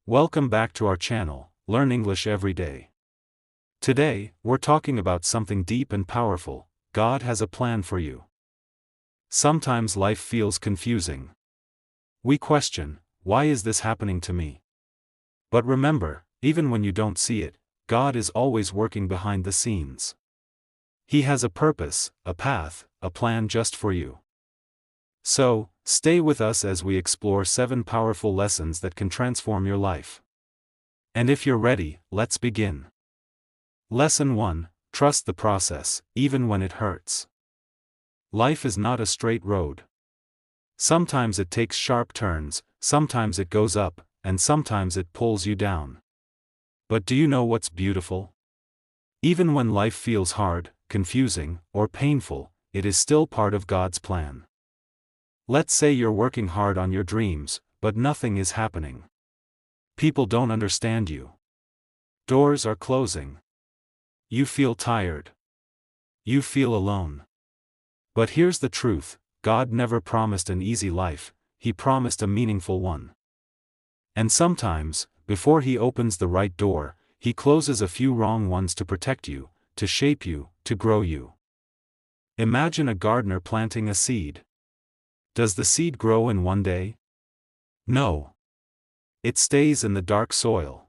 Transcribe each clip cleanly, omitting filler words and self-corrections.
Welcome back to our channel, Learn English Every Day. Today, we're talking about something deep and powerful. God has a plan for you. Sometimes life feels confusing. We question, why is this happening to me? But remember, even when you don't see it, God is always working behind the scenes. He has a purpose, a path, a plan just for you. So, stay with us as we explore 7 powerful lessons that can transform your life. And if you're ready, let's begin. Lesson 1: Trust the process, even when it hurts. Life is not a straight road. Sometimes it takes sharp turns, sometimes it goes up, and sometimes it pulls you down. But do you know what's beautiful? Even when life feels hard, confusing, or painful, it is still part of God's plan. Let's say you're working hard on your dreams, but nothing is happening. People don't understand you. Doors are closing. You feel tired. You feel alone. But here's the truth: God never promised an easy life, He promised a meaningful one. And sometimes, before He opens the right door, He closes a few wrong ones to protect you, to shape you, to grow you. Imagine a gardener planting a seed. Does the seed grow in one day? No. It stays in the dark soil.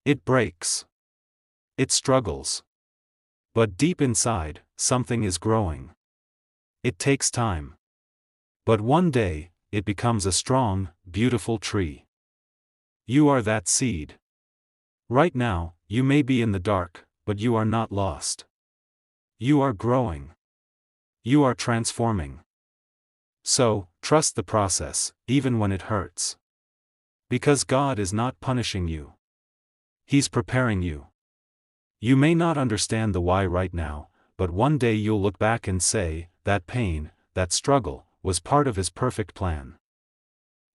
It breaks. It struggles. But deep inside, something is growing. It takes time. But one day, it becomes a strong, beautiful tree. You are that seed. Right now, you may be in the dark, but you are not lost. You are growing. You are transforming. So, trust the process, even when it hurts. Because God is not punishing you. He's preparing you. You may not understand the why right now, but one day you'll look back and say, that pain, that struggle, was part of His perfect plan.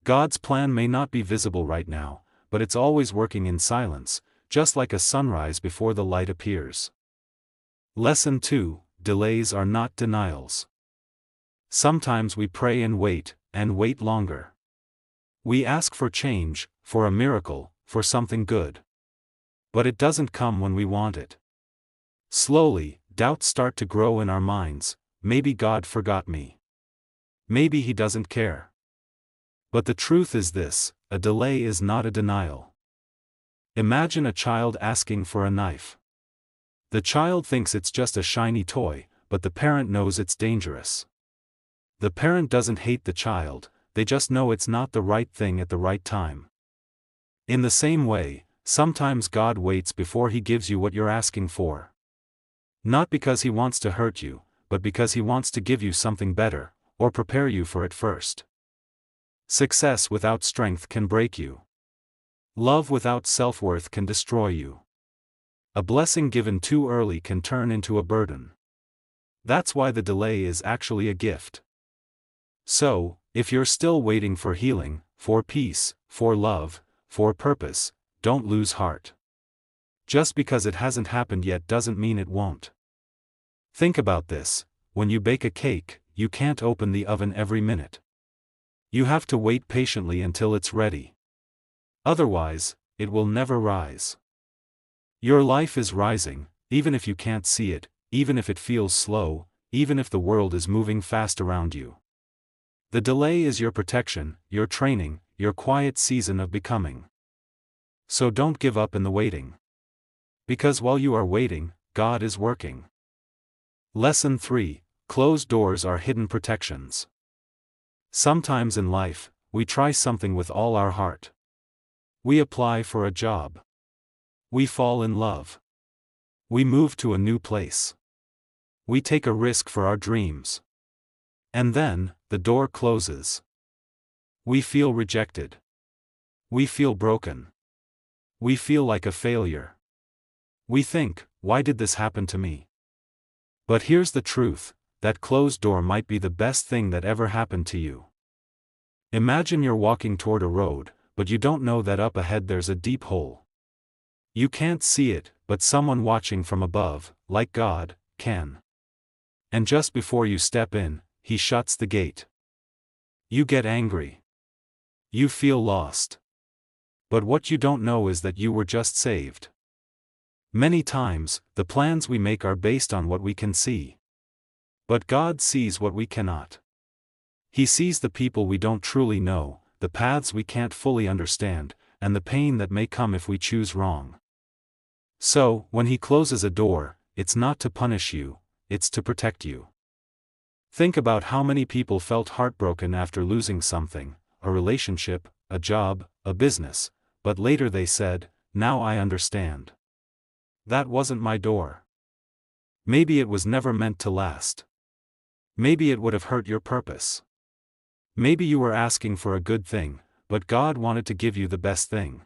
God's plan may not be visible right now, but it's always working in silence, just like a sunrise before the light appears. Lesson 2: Delays are not denials. Sometimes we pray and wait longer. We ask for change, for a miracle, for something good. But it doesn't come when we want it. Slowly, doubts start to grow in our minds. Maybe God forgot me. Maybe He doesn't care. But the truth is this: a delay is not a denial. Imagine a child asking for a knife. The child thinks it's just a shiny toy, but the parent knows it's dangerous. The parent doesn't hate the child, they just know it's not the right thing at the right time. In the same way, sometimes God waits before He gives you what you're asking for. Not because He wants to hurt you, but because He wants to give you something better, or prepare you for it first. Success without strength can break you. Love without self-worth can destroy you. A blessing given too early can turn into a burden. That's why the delay is actually a gift. So, if you're still waiting for healing, for peace, for love, for purpose, don't lose heart. Just because it hasn't happened yet doesn't mean it won't. Think about this: when you bake a cake, you can't open the oven every minute. You have to wait patiently until it's ready. Otherwise, it will never rise. Your life is rising, even if you can't see it, even if it feels slow, even if the world is moving fast around you. The delay is your protection, your training, your quiet season of becoming. So don't give up in the waiting. Because while you are waiting, God is working. Lesson 3: Closed doors are hidden protections. Sometimes in life, we try something with all our heart. We apply for a job. We fall in love. We move to a new place. We take a risk for our dreams. And then, the door closes. We feel rejected. We feel broken. We feel like a failure. We think, why did this happen to me? But here's the truth: that closed door might be the best thing that ever happened to you. Imagine you're walking toward a road, but you don't know that up ahead there's a deep hole. You can't see it, but someone watching from above, like God, can. And just before you step in, He shuts the gate. You get angry. You feel lost. But what you don't know is that you were just saved. Many times, the plans we make are based on what we can see. But God sees what we cannot. He sees the people we don't truly know, the paths we can't fully understand, and the pain that may come if we choose wrong. So, when He closes a door, it's not to punish you, it's to protect you. Think about how many people felt heartbroken after losing something, a relationship, a job, a business, but later they said, "Now I understand. That wasn't my door. Maybe it was never meant to last. Maybe it would have hurt your purpose. Maybe you were asking for a good thing, but God wanted to give you the best thing."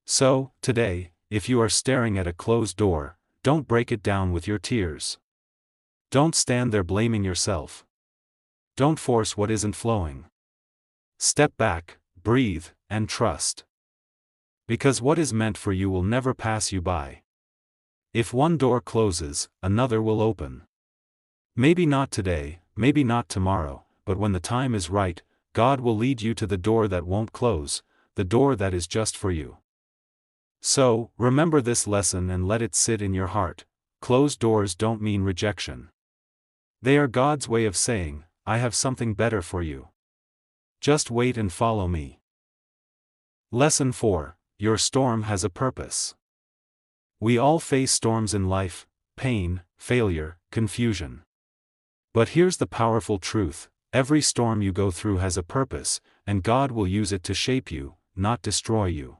So, today, if you are staring at a closed door, don't break it down with your tears. Don't stand there blaming yourself. Don't force what isn't flowing. Step back, breathe, and trust. Because what is meant for you will never pass you by. If one door closes, another will open. Maybe not today, maybe not tomorrow, but when the time is right, God will lead you to the door that won't close, the door that is just for you. So, remember this lesson and let it sit in your heart. Closed doors don't mean rejection. They are God's way of saying, "I have something better for you. Just wait and follow me." Lesson 4. Your storm has a purpose. We all face storms in life: pain, failure, confusion. But here's the powerful truth: every storm you go through has a purpose, and God will use it to shape you, not destroy you.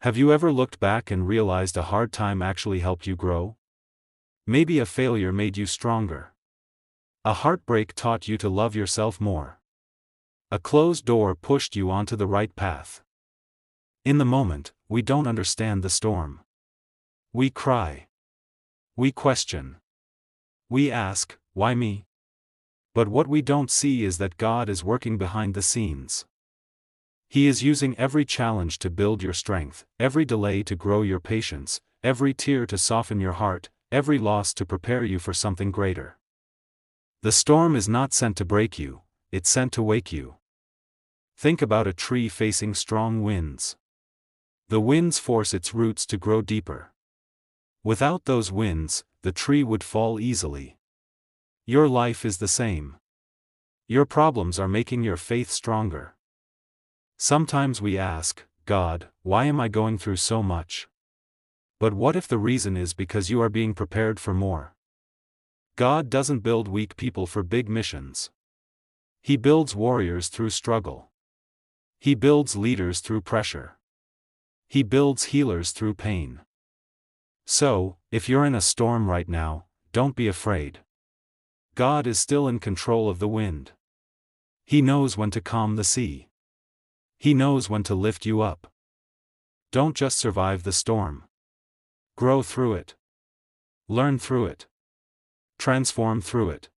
Have you ever looked back and realized a hard time actually helped you grow? Maybe a failure made you stronger. A heartbreak taught you to love yourself more. A closed door pushed you onto the right path. In the moment, we don't understand the storm. We cry. We question. We ask, "Why me?" But what we don't see is that God is working behind the scenes. He is using every challenge to build your strength, every delay to grow your patience, every tear to soften your heart, every loss to prepare you for something greater. The storm is not sent to break you, it's sent to wake you. Think about a tree facing strong winds. The winds force its roots to grow deeper. Without those winds, the tree would fall easily. Your life is the same. Your problems are making your faith stronger. Sometimes we ask, "God, why am I going through so much?" But what if the reason is because you are being prepared for more? God doesn't build weak people for big missions. He builds warriors through struggle. He builds leaders through pressure. He builds healers through pain. So, if you're in a storm right now, don't be afraid. God is still in control of the wind. He knows when to calm the sea. He knows when to lift you up. Don't just survive the storm. Grow through it. Learn through it. Transform through it.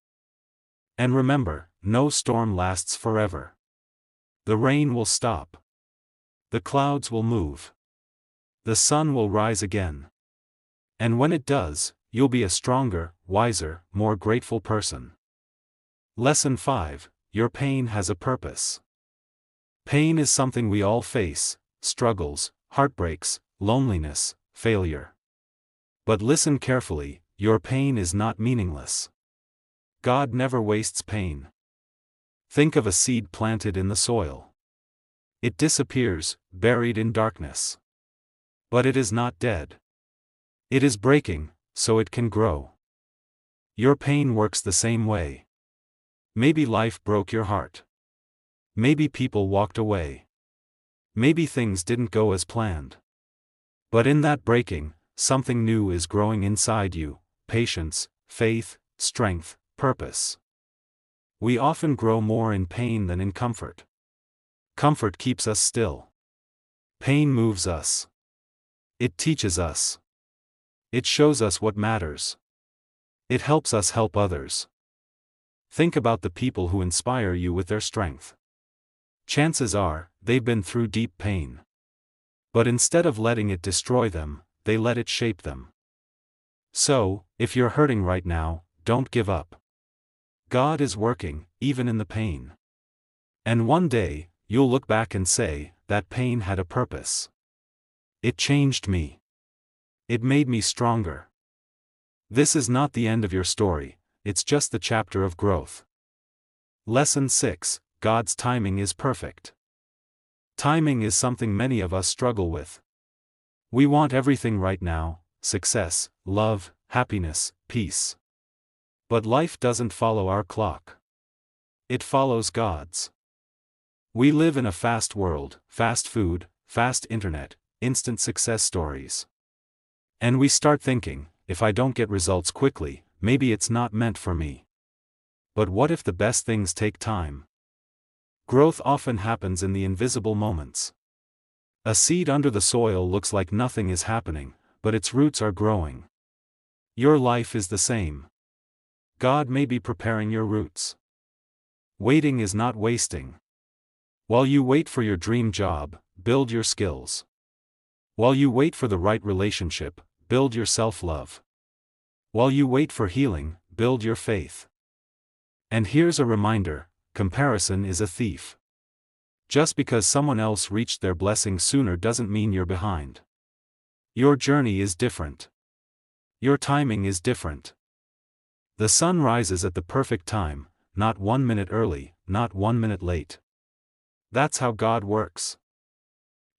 And remember, no storm lasts forever. The rain will stop. The clouds will move. The sun will rise again. And when it does, you'll be a stronger, wiser, more grateful person. Lesson 5. Your pain has a purpose. Pain is something we all face: struggles, heartbreaks, loneliness, failure. But listen carefully, your pain is not meaningless. God never wastes pain. Think of a seed planted in the soil. It disappears, buried in darkness. But it is not dead. It is breaking, so it can grow. Your pain works the same way. Maybe life broke your heart. Maybe people walked away. Maybe things didn't go as planned. But in that breaking, something new is growing inside you: patience, faith, strength, purpose. We often grow more in pain than in comfort. Comfort keeps us still. Pain moves us. It teaches us. It shows us what matters. It helps us help others. Think about the people who inspire you with their strength. Chances are, they've been through deep pain. But instead of letting it destroy them, they let it shape them. So, if you're hurting right now, don't give up. God is working, even in the pain. And one day, you'll look back and say, that pain had a purpose. It changed me. It made me stronger. This is not the end of your story, it's just the chapter of growth. Lesson 6: God's timing is perfect. Timing is something many of us struggle with. We want everything right now: success, love, happiness, peace. But life doesn't follow our clock. It follows God's. We live in a fast world: fast food, fast internet, instant success stories. And we start thinking, if I don't get results quickly, maybe it's not meant for me. But what if the best things take time? Growth often happens in the invisible moments. A seed under the soil looks like nothing is happening, but its roots are growing. Your life is the same. God may be preparing your roots. Waiting is not wasting. While you wait for your dream job, build your skills. While you wait for the right relationship, build your self-love. While you wait for healing, build your faith. And here's a reminder: comparison is a thief. Just because someone else reached their blessing sooner doesn't mean you're behind. Your journey is different. Your timing is different. The sun rises at the perfect time, not 1 minute early, not 1 minute late. That's how God works.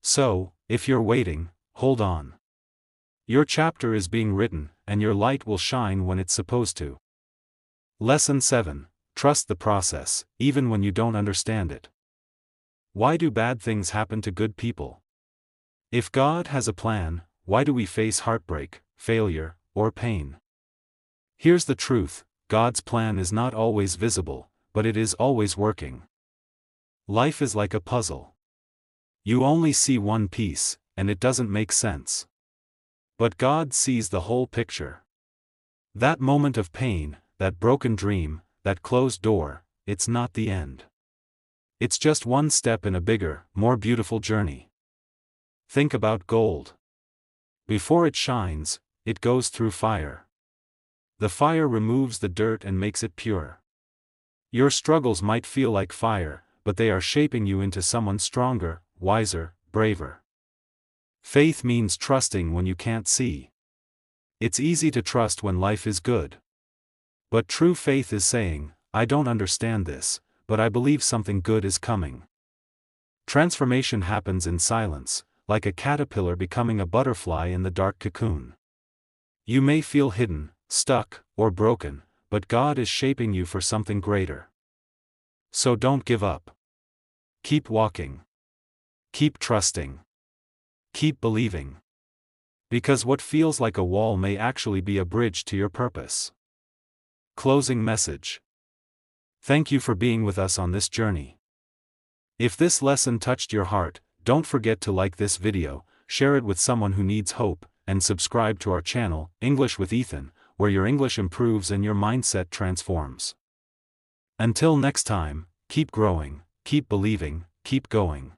So, if you're waiting, hold on. Your chapter is being written, and your light will shine when it's supposed to. Lesson 7: Trust the process, even when you don't understand it. Why do bad things happen to good people? If God has a plan, why do we face heartbreak, failure, or pain? Here's the truth: God's plan is not always visible, but it is always working. Life is like a puzzle. You only see one piece, and it doesn't make sense. But God sees the whole picture. That moment of pain, that broken dream, that closed door, it's not the end. It's just one step in a bigger, more beautiful journey. Think about gold. Before it shines, it goes through fire. The fire removes the dirt and makes it pure. Your struggles might feel like fire, but they are shaping you into someone stronger, wiser, braver. Faith means trusting when you can't see. It's easy to trust when life is good. But true faith is saying, I don't understand this, but I believe something good is coming. Transformation happens in silence, like a caterpillar becoming a butterfly in the dark cocoon. You may feel hidden, stuck, or broken, but God is shaping you for something greater. So don't give up. Keep walking. Keep trusting. Keep believing. Because what feels like a wall may actually be a bridge to your purpose. Closing message. Thank you for being with us on this journey. If this lesson touched your heart, don't forget to like this video, share it with someone who needs hope, and subscribe to our channel, English with Ethan, where your English improves and your mindset transforms. Until next time, keep growing, keep believing, keep going.